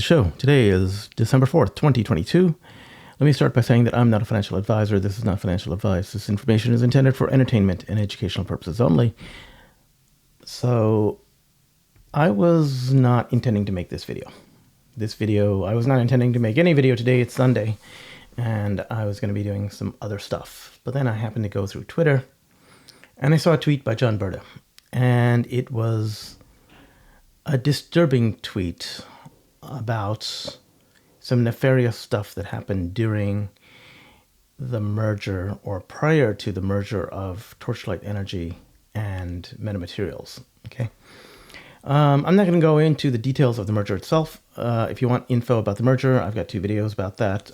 Show. Today is December 4th, 2022. Let me start by saying that I'm not a financial advisor. This is not financial advice. This information is intended for entertainment and educational purposes only. So I was not intending to make this video. I was not intending to make any video today. It's Sunday, and I was going to be doing some other stuff. But then I happened to go through Twitter, and I saw a tweet by John Brda, and it was a disturbing tweet about some nefarious stuff that happened during the merger or prior to the merger of Torchlight Energy and Meta Materials. Okay. I'm not going to go into the details of the merger itself. If you want info about the merger, I've got 2 videos about that.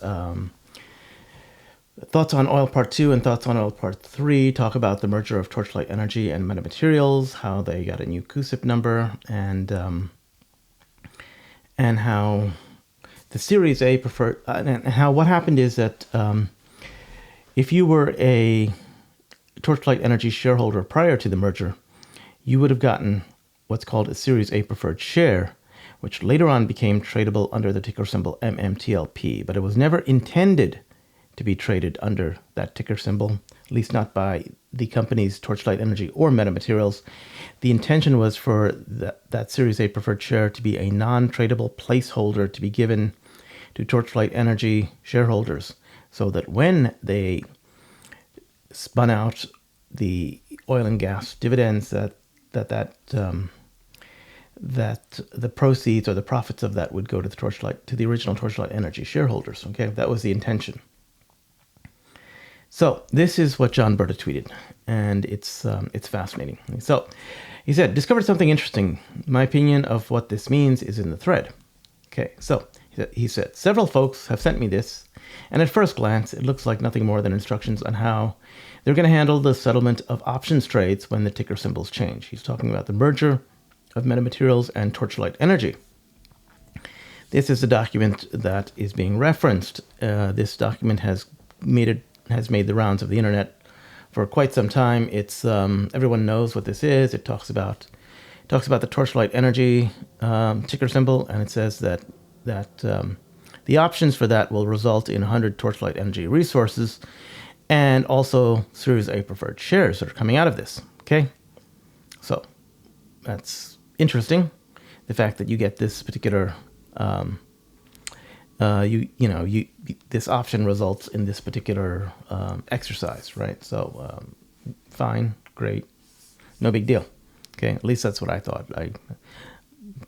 Thoughts on Oil Part 2 and Thoughts on Oil Part 3 talk about the merger of Torchlight Energy and Meta Materials, how they got a new CUSIP number, and how the Series A preferred, and how what happened is that if you were a Torchlight Energy shareholder prior to the merger, you would have gotten what's called a Series A preferred share, which later on became tradable under the ticker symbol MMTLP, but it was never intended to be traded under that ticker symbol, at least not by the companies Torchlight Energy or Meta Materials. The intention was for that Series A preferred share to be a non-tradable placeholder to be given to Torchlight Energy shareholders, so that when they spun out the oil and gas dividends, that the proceeds or the profits of that would go to the original Torchlight Energy shareholders. Okay, that was the intention. So this is what John Brda tweeted, and it's fascinating. So he said, "Discovered something interesting. My opinion of what this means is in the thread." Okay, so he said, "Several folks have sent me this, and at first glance, it looks like nothing more than instructions on how they're going to handle the settlement of options trades when the ticker symbols change." He's talking about the merger of Meta Materials and Torchlight Energy. This is a document that is being referenced. This document has made the rounds of the internet for quite some time. It's everyone knows what this is. It talks about the Torchlight Energy ticker symbol, and it says that the options for that will result in 100 Torchlight Energy resources, and also Series A preferred shares that are coming out of this. Okay, so that's interesting. The fact that you get this particular this option results in this particular exercise, right? So fine, great, no big deal. Okay, at least that's what I thought. I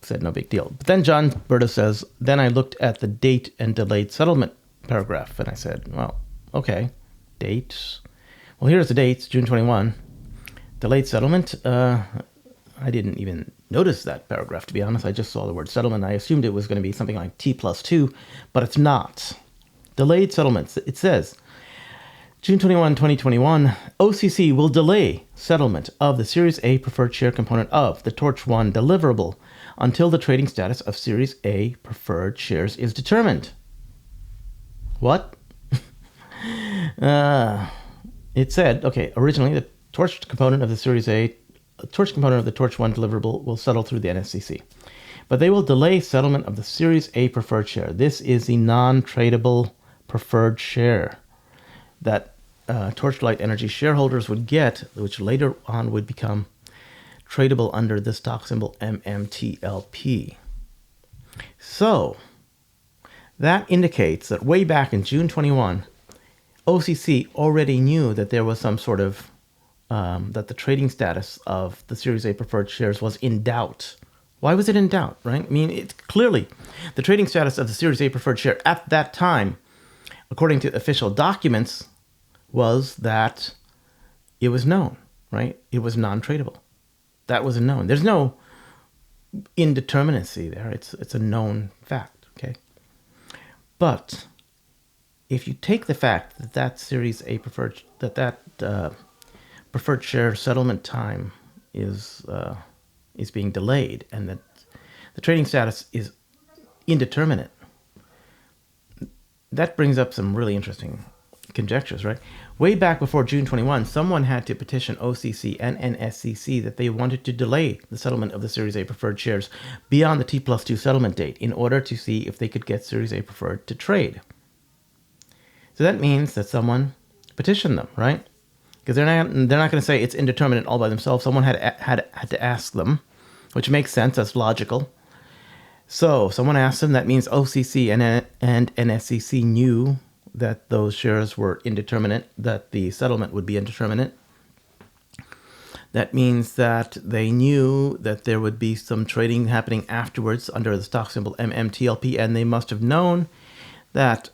said no big deal. But then John Brda says, "Then I looked at the date and delayed settlement paragraph, and I said, well, okay, dates. Well, here's the dates, June 21. Delayed settlement, I didn't even notice that paragraph, to be honest. I just saw the word settlement. I assumed it was going to be something like T+2, but it's not. Delayed settlements. It says, June 21, 2021, OCC will delay settlement of the Series A preferred share component of the Torch 1 deliverable until the trading status of Series A preferred shares is determined. What? It said, okay, originally the Torch component of the Torch component of the Torch 1 deliverable will settle through the NSCC. But they will delay settlement of the Series A preferred share. This is the non-tradable preferred share that Torchlight Energy shareholders would get, which later on would become tradable under the stock symbol MMTLP. So that indicates that way back in June 21, OCC already knew that there was some sort of that the trading status of the Series A preferred shares was in doubt. Why was it in doubt, right? I mean, it's clearly the trading status of the Series A preferred share at that time, according to official documents, was that it was known, right? It was non-tradable. That was a known. There's no indeterminacy there. It's a known fact, okay? But if you take the fact that Series A preferred, preferred share settlement time is being delayed, and that the trading status is indeterminate, that brings up some really interesting conjectures, right? Way back before June 21, someone had to petition OCC and NSCC that they wanted to delay the settlement of the Series A preferred shares beyond the T+2 settlement date in order to see if they could get Series A preferred to trade. So that means that someone petitioned them, right? Because they're not going to say it's indeterminate all by themselves. Someone had to ask them, which makes sense. That's logical. So someone asked them. That means OCC and NSCC knew that those shares were indeterminate, that the settlement would be indeterminate. That means that they knew that there would be some trading happening afterwards under the stock symbol MMTLP, and they must have known that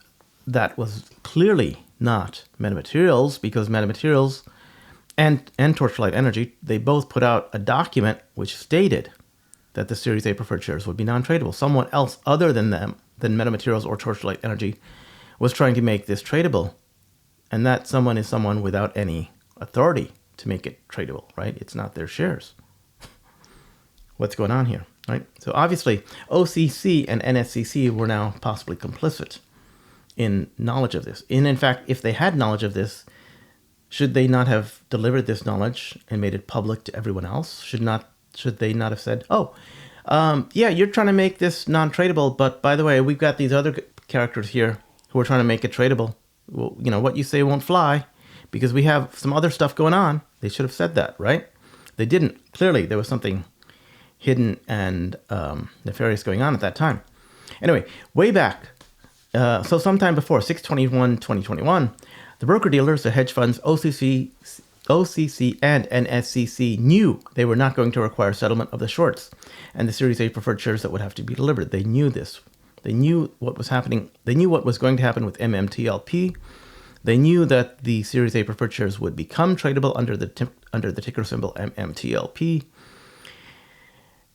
that was clearly not Metamaterials, because Metamaterials and Torchlight Energy, they both put out a document which stated that the Series A preferred shares would be non-tradable. Someone else other than them, than Metamaterials or Torchlight Energy, was trying to make this tradable, and that someone is someone without any authority to make it tradable, right? It's not their shares. What's going on here, right? So obviously, OCC and NSCC were now possibly complicit in knowledge of this. And in fact, if they had knowledge of this, should they not have delivered this knowledge and made it public to everyone else? Should they not have said, yeah, you're trying to make this non-tradable, but by the way, we've got these other characters here who are trying to make it tradable. Well, you know, what you say won't fly because we have some other stuff going on. They should have said that, right? They didn't. Clearly, there was something hidden and nefarious going on at that time. Anyway, way back, so sometime before 6/21/2021, the broker-dealers, the hedge funds, OCC and NSCC knew they were not going to require settlement of the shorts and the Series A preferred shares that would have to be delivered. They knew this. They knew what was happening. They knew what was going to happen with MMTLP. They knew that the Series A preferred shares would become tradable under the ticker symbol MMTLP.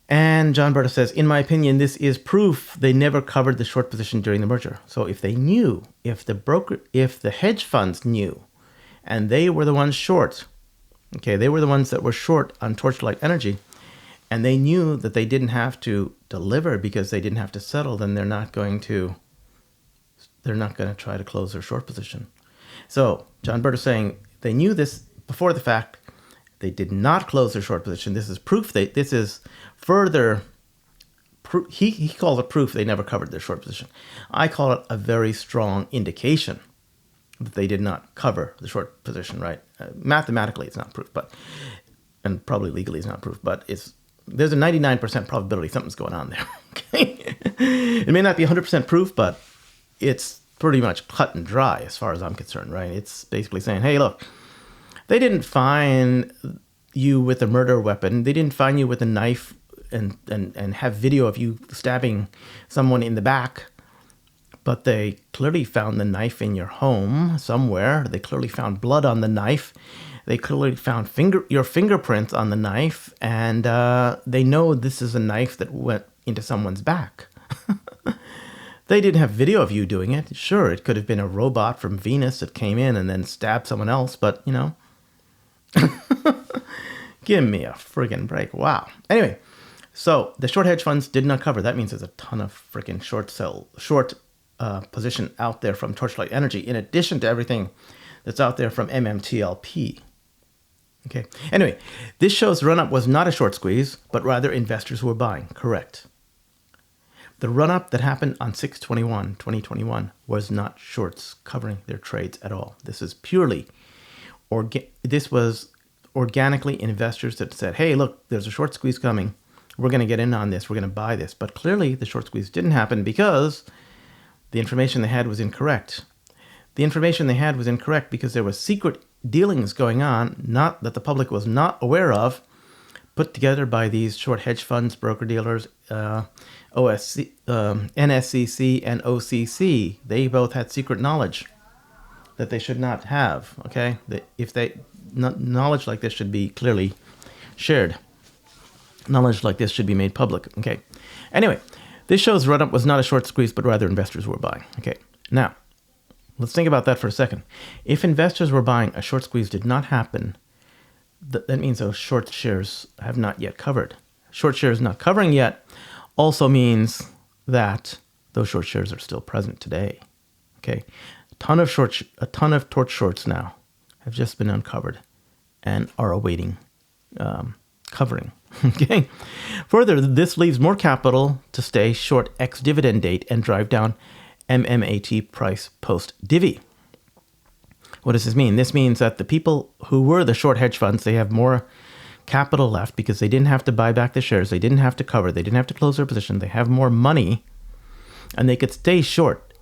And John Brda says, in my opinion, this is proof they never covered the short position during the merger. So if they knew, if the hedge funds knew, and they were the ones short, okay, they were the ones that were short on Torchlight Energy, and they knew that they didn't have to deliver because they didn't have to settle, then they're not going to try to close their short position. So John Brda is saying they knew this before the fact. They did not close their short position. This is proof. This is further proof. He calls it proof they never covered their short position. I call it a very strong indication that they did not cover the short position, right? Mathematically, it's not proof, and probably legally it's not proof, but there's a 99% probability something's going on there. Okay, it may not be 100% proof, but it's pretty much cut and dry as far as I'm concerned, right? It's basically saying, hey, look, they didn't find you with a murder weapon. They didn't find you with a knife and have video of you stabbing someone in the back. But they clearly found the knife in your home somewhere. They clearly found blood on the knife. They clearly found your fingerprints on the knife. And they know this is a knife that went into someone's back. They didn't have video of you doing it. Sure, it could have been a robot from Venus that came in and then stabbed someone else. But, you know, give me a friggin' break. Wow. Anyway, so the short hedge funds did not cover. That means there's a ton of friggin' short position out there from Torchlight Energy, in addition to everything that's out there from MMTLP. Okay. Anyway, this shows run-up was not a short squeeze, but rather investors who were buying. Correct. The run-up that happened on 6/21/2021 was not shorts covering their trades at all. This is purely, this was organically investors that said, hey, look, there's a short squeeze coming. We're going to get in on this. We're going to buy this. But clearly the short squeeze didn't happen because the information they had was incorrect. The information they had was incorrect because there was secret dealings going on, not that the public was not aware of, put together by these short hedge funds, broker-dealers, NSCC and OCC. They both had secret knowledge that they should not have, okay? Knowledge like this should be clearly shared. Knowledge like this should be made public, okay? Anyway, this shows run-up was not a short squeeze, but rather investors were buying, okay? Now, let's think about that for a second. If investors were buying, a short squeeze did not happen, that means those short shares have not yet covered. Short shares not covering yet also means that those short shares are still present today. Okay, A ton of torch shorts now have just been uncovered and are awaiting covering. Okay. Further, this leaves more capital to stay short ex-dividend date and drive down MMAT price post-divvy. What does this mean? This means that the people who were the short hedge funds, they have more capital left because they didn't have to buy back the shares. They didn't have to cover. They didn't have to close their position. They have more money and they could stay short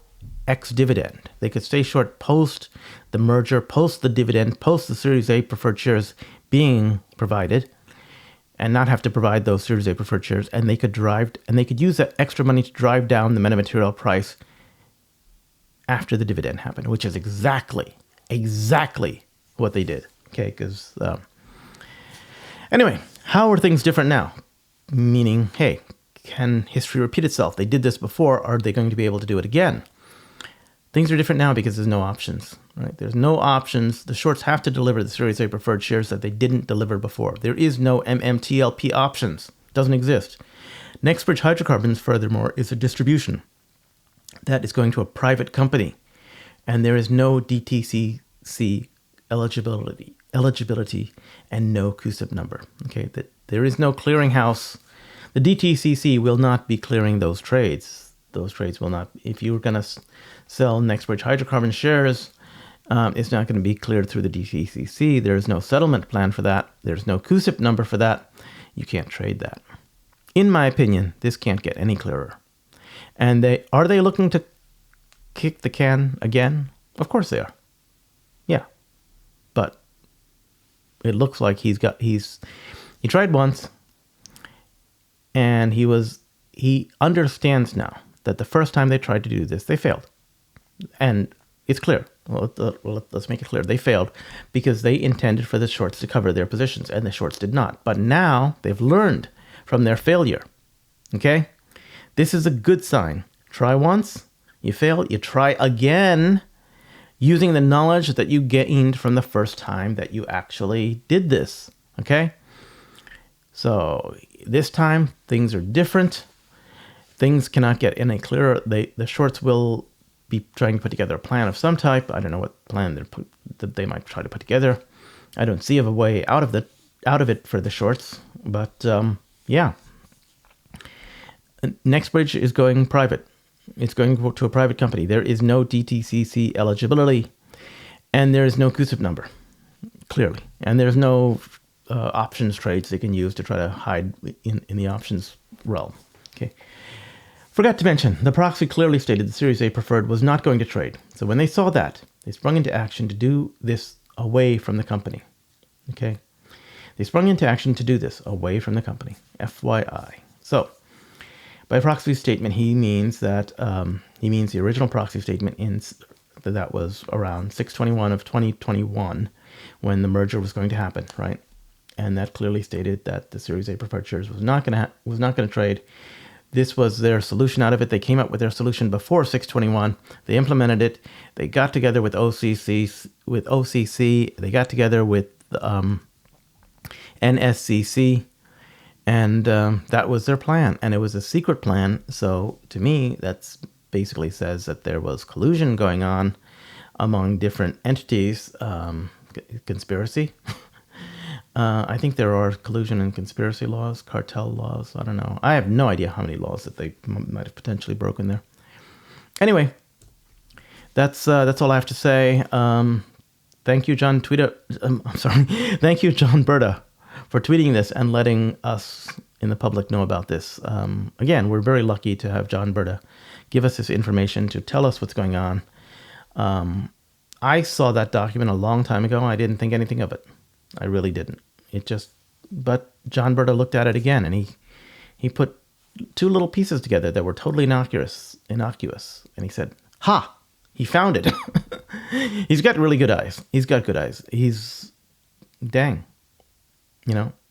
ex-dividend. They could stay short post the merger, post the dividend, post the Series A preferred shares being provided, and not have to provide those Series A preferred shares. And they could use that extra money to drive down the metamaterial price after the dividend happened, which is exactly what they did. Okay, because anyway, how are things different now? Meaning, hey, can history repeat itself? They did this before. Are they going to be able to do it again? Things are different now because there's no options, right? There's no options. The shorts have to deliver the Series A preferred shares that they didn't deliver before. There is no MMTLP options. Doesn't exist. NextBridge Hydrocarbons, furthermore, is a distribution that is going to a private company, and there is no DTCC eligibility and no CUSIP number. Okay, that there is no clearinghouse. The DTCC will not be clearing those trades. Those trades will not. If you were going to sell NextBridge Hydrocarbon shares, it's not going to be cleared through the DTCC. There is no settlement plan for that. There's no CUSIP number for that. You can't trade that. In my opinion, this can't get any clearer. And are they looking to kick the can again? Of course they are. Yeah. But it looks like he tried once, and he understands now that the first time they tried to do this, they failed. And it's clear. Well, let's make it clear. They failed because they intended for the shorts to cover their positions, and the shorts did not. But now they've learned from their failure. Okay? This is a good sign. Try once, you fail, you try again, using the knowledge that you gained from the first time that you actually did this. Okay? So this time, things are different. Things cannot get any clearer. The shorts will be trying to put together a plan of some type. I don't know what plan that they might try to put together. I don't see a way out of it for the shorts. But yeah, NextBridge is going private. It's going to a private company. There is no DTCC eligibility, and there is no CUSIP number, clearly, and there's no options trades they can use to try to hide in the options realm. Okay. Forgot to mention, the proxy clearly stated the Series A preferred was not going to trade. So when they saw that, they sprung into action to do this away from the company. Okay? They sprung into action to do this away from the company. FYI. So, by proxy statement, he means that the original proxy statement that was around 6/21 of 2021 when the merger was going to happen, right? And that clearly stated that the Series A preferred shares was not going to trade. This was their solution out of it. They came up with their solution before 6/21. They implemented it. They got together with OCC. They got together with NSCC, and that was their plan. And it was a secret plan. So to me, that's basically says that there was collusion going on among different entities, conspiracy. I think there are collusion and conspiracy laws, cartel laws. I don't know. I have no idea how many laws that they might have potentially broken there. Anyway, that's all I have to say. Thank you, John Thank you, John Brda, for tweeting this and letting us in the public know about this. Again, we're very lucky to have John Brda give us this information to tell us what's going on. I saw that document a long time ago. I didn't think anything of it. I really didn't. But John Brda looked at it again, and he put two little pieces together that were totally innocuous, and he said, "Ha! He found it." He's got really good eyes. Dang.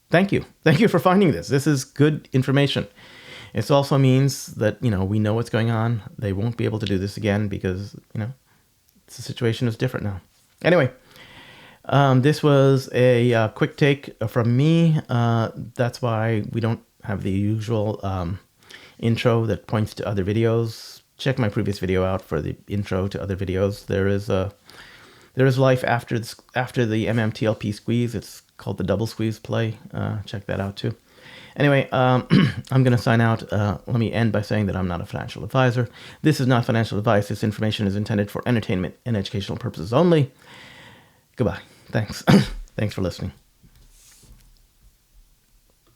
Thank you for finding this. This is good information. It also means that we know what's going on. They won't be able to do this again because the situation is different now. Anyway. This was a quick take from me. That's why we don't have the usual intro that points to other videos, check my previous video out for the intro to other videos. There is life after the MMTLP squeeze. It's called the double squeeze play. Check that out too. Anyway, I'm going to sign out. Let me end by saying that I'm not a financial advisor. This is not financial advice. This information is intended for entertainment and educational purposes only. Goodbye. Thanks. Thanks for listening.